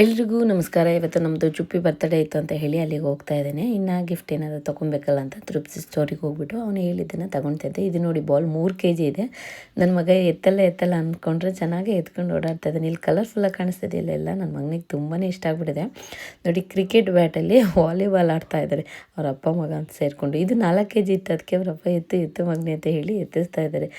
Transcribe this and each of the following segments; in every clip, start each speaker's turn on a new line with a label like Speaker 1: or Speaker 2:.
Speaker 1: ಎಲ್ರಿಗೂ ನಮಸ್ಕಾರ. ಇವತ್ತು ನಮ್ಮದು ಚುಪ್ಪಿ ಬರ್ತಡೇ ಇತ್ತು ಅಂತ ಹೇಳಿ ಅಲ್ಲಿಗೆ ಹೋಗ್ತಾ ಇದ್ದೇನೆ. ಇನ್ನು ಗಿಫ್ಟ್ ಏನಾದರೂ ತೊಗೊಬೇಕಲ್ಲ ಅಂತ ತೃಪ್ತಿ ಸ್ಟೋರಿಗೆ ಹೋಗ್ಬಿಟ್ಟು ಅವನು ಹೇಳಿದ್ದನ್ನು ತೊಗೊಳ್ತಿದ್ದೆ. ಇದು ನೋಡಿ ಬಾಲ್ 3 kg ಇದೆ. ನನ್ನ ಮಗ ಎತ್ತಲ್ಲ ಅಂದ್ಕೊಂಡ್ರೆ ಚೆನ್ನಾಗೇ ಎತ್ಕೊಂಡು ಓಡಾಡ್ತಾ ಇದ್ದಾನೆ. ಇಲ್ಲಿ ಕಲರ್ಫುಲ್ಲಾಗಿ ಕಾಣಿಸ್ತಿದೆ ಇಲ್ಲೆಲ್ಲ. ನನ್ನ ಮಗನಿಗೆ ತುಂಬಾ ಇಷ್ಟ ಆಗ್ಬಿಟ್ಟಿದೆ. ನೋಡಿ ಕ್ರಿಕೆಟ್ ಬ್ಯಾಟಲ್ಲಿ ವಾಲಿಬಾಲ್ ಆಡ್ತಾ ಇದ್ದಾರೆ ಅವ್ರ ಅಪ್ಪ ಮಗ ಅಂತ ಸೇರಿಕೊಂಡು. ಇದು 4 kg ಇತ್ತು. ಅದಕ್ಕೆ ಅವ್ರ ಅಪ್ಪ ಎತ್ತು ಮಗನೇ ಅಂತ ಹೇಳಿ ಎತ್ತಿಸ್ತಾ ಇದ್ದಾರೆ.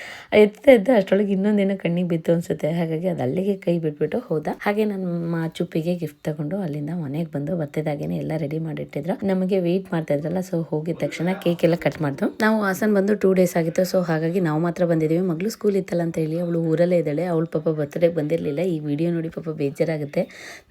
Speaker 1: ಎತ್ತಾ ಇದ್ದ ಅಷ್ಟರೊಳಗೆ ಇನ್ನೊಂದೇನೋ ಕಣ್ಣಿಗೆ ಬಿತ್ತು ಅನಿಸುತ್ತೆ. ಹಾಗಾಗಿ ಅದು ಅಲ್ಲಿಗೆ ಕೈ ಬಿಟ್ಬಿಟ್ಟು ಹೋದ. ಹಾಗೆ ನಮ್ಮ ಚುಪ್ಪಿಗೆ ಗಿಫ್ಟ್ ತಗೊಂಡು ಅಲ್ಲಿಂದ ಮನೆಗೆ ಬಂದು ಬರ್ತಿದ್ದಾಗೇನೆ ಎಲ್ಲ ರೆಡಿ ಮಾಡಿಟ್ಟಿದ್ರು. ನಮಗೆ ವೇಟ್ ಮಾಡ್ತಾ ಇದ್ರಲ್ಲ, ಸೊ ಹೋಗಿದ ತಕ್ಷಣ ಕೇಕ್ ಎಲ್ಲ ಕಟ್ ಮಾಡ್ದು. ನಾವು ಹಾಸನ್ ಬಂದು 2 days ಆಗಿತ್ತು. ಸೊ ಹಾಗಾಗಿ ನಾವು ಮಾತ್ರ ಬಂದಿದ್ದೀವಿ. ಮಗಳು ಸ್ಕೂಲ್ ಇತ್ತಲ್ಲ ಅಂತ ಹೇಳಿ ಅವಳು ಊರಲ್ಲೇ ಇದ್ದಾಳೆ. ಅವಳು ಪಾಪ ಬರ್ತ್ಡೇಗೆ ಬಂದಿರಲಿಲ್ಲ. ಈ ವಿಡಿಯೋ ನೋಡಿ ಪಾಪ ಬೇಜಾರಾಗುತ್ತೆ.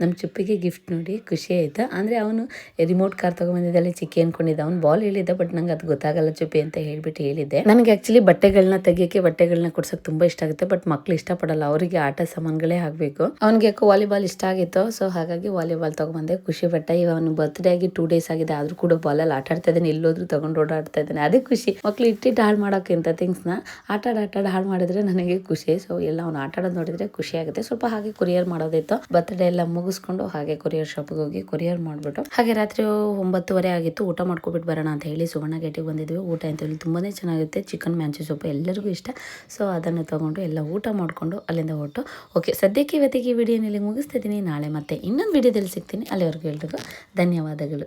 Speaker 1: ನಮ್ಮ ಚುಪ್ಪಿಗೆ ಗಿಫ್ಟ್ ನೋಡಿ ಖುಷಿ ಆಯ್ತು. ಅಂದರೆ ಅವನು ರಿಮೋಟ್ ಕಾರ್ ತಗೊಂಡ್ಬಂದಿದ್ದಾಳೆ, ಚಿಕ್ಕಿ ಅನ್ಕೊಂಡಿದ್ದ. ಅವ್ನು ಬಾಲ್ ಹೇಳಿದ್ದ, ಬಟ್ ನಂಗೆ ಅದು ಗೊತ್ತಾಗಲ್ಲ ಚುಪ್ಪಿ ಅಂತ ಹೇಳ್ಬಿಟ್ಟು ಹೇಳಿದ್ದೆ. ನನಗೆ ಆ್ಯಕ್ಚುಲಿ ಬಟ್ಟೆಗಳನ್ನ ತೆಗಿಯೋಕ್ಕೆ, ಬಟ್ಟೆಗಳನ್ನ ಕೊಡ್ಸೋಕೆ ತುಂಬ ಇಷ್ಟ ಆಗುತ್ತೆ. ಬಟ್ ಮಕ್ಳು ಇಷ್ಟಪಡಲ್ಲ, ಅವರಿಗೆ ಆಟ ಸಾಮಾನುಗಳೇ ಆಗಬೇಕು. ಅವ್ನಿಗೆ ಯಾಕೋ ವಾಲಿಬಾಲ್ ಇಷ್ಟ ಆಗಿತ್ತು. ಸೊ ಹಾಗಾಗಿ ವಾಲಿಬಾಲ್ ತೊಗೊಂಬಂದೆ. ಖುಷಿ ಪಟ್ಟ. ಇವನು ಬರ್ತ್ಡೇ ಆಗಿ 2 days ಆಗಿದೆ, ಆದರೂ ಕೂಡ ಬಾಲಲ್ಲಿ ಆಟ ಆಡ್ತಾ ಇದ್ದಾನೆ. ಎಲ್ಲೋದ್ರೂ ತೊಗೊಂಡು ಓಡಾಡ್ತಾ ಇದ್ದಾನೆ. ಅದೇ ಖುಷಿ. ಮಕ್ಳು ಇಟ್ಟಿಟ್ಟು ಹಾಳು ಮಾಡೋಕ್ಕಿಂತ ಥಿಂಗ್ಸ್ನ ಆಟ ಹಾಳು ಮಾಡಿದ್ರೆ ನನಗೆ ಖುಷಿ. ಸೊ ಎಲ್ಲ ಅವ್ನು ಆಟ ಆಡೋದು ನೋಡಿದ್ರೆ ಖುಷಿ ಆಗುತ್ತೆ. ಸ್ವಲ್ಪ ಹಾಗೆ ಕೊರಿಯರ್ ಮಾಡೋದಿತ್ತು. ಬರ್ತ್ಡೇ ಎಲ್ಲ ಮುಗಿಸ್ಕೊಂಡು ಹಾಗೆ ಕೊರಿಯರ್ ಶಾಪಿಗೆ ಹೋಗಿ ಕೊರಿಯರ್ ಮಾಡಿಬಿಟ್ಟು ಹಾಗೆ ರಾತ್ರಿ 9:30 ಆಗಿತ್ತು. ಊಟ ಮಾಡ್ಕೊಬಿಟ್ಟು ಬರೋಣ ಅಂತ ಹೇಳಿ ಸುವರ್ಣ ಗೇಟಿಗೆ ಬಂದಿದ್ವಿ. ಊಟ ಅಂತ ಹೇಳಿ ತುಂಬಾ ಚೆನ್ನಾಗಿರುತ್ತೆ. ಚಿಕನ್ ಮ್ಯಾಂಚಿ ಸೊಪ್ಪು ಎಲ್ಲರಿಗೂ ಇಷ್ಟ. ಸೊ ಅದನ್ನು ತೊಗೊಂಡು ಎಲ್ಲ ಊಟ ಮಾಡಿಕೊಂಡು ಅಲ್ಲಿಂದ ಹೊರಟು ಓಕೆ. ಸದ್ಯಕ್ಕೆ ಇವತ್ತಿಗೆ ಈ ವಿಡಿಯೋನಲ್ಲಿ ಮುಗಿಸ್ತಿದ್ದೀನಿ. ನಾಳೆ ಮತ್ತೆ ಇನ್ನೊಂದು ವಿಡಿಯೋದಲ್ಲಿ ಸಿಗ್ತೀನಿ. ಅಲ್ಲಿವರೆಗೂ ಎಲ್ರಿಗೂ ಧನ್ಯವಾದಗಳು.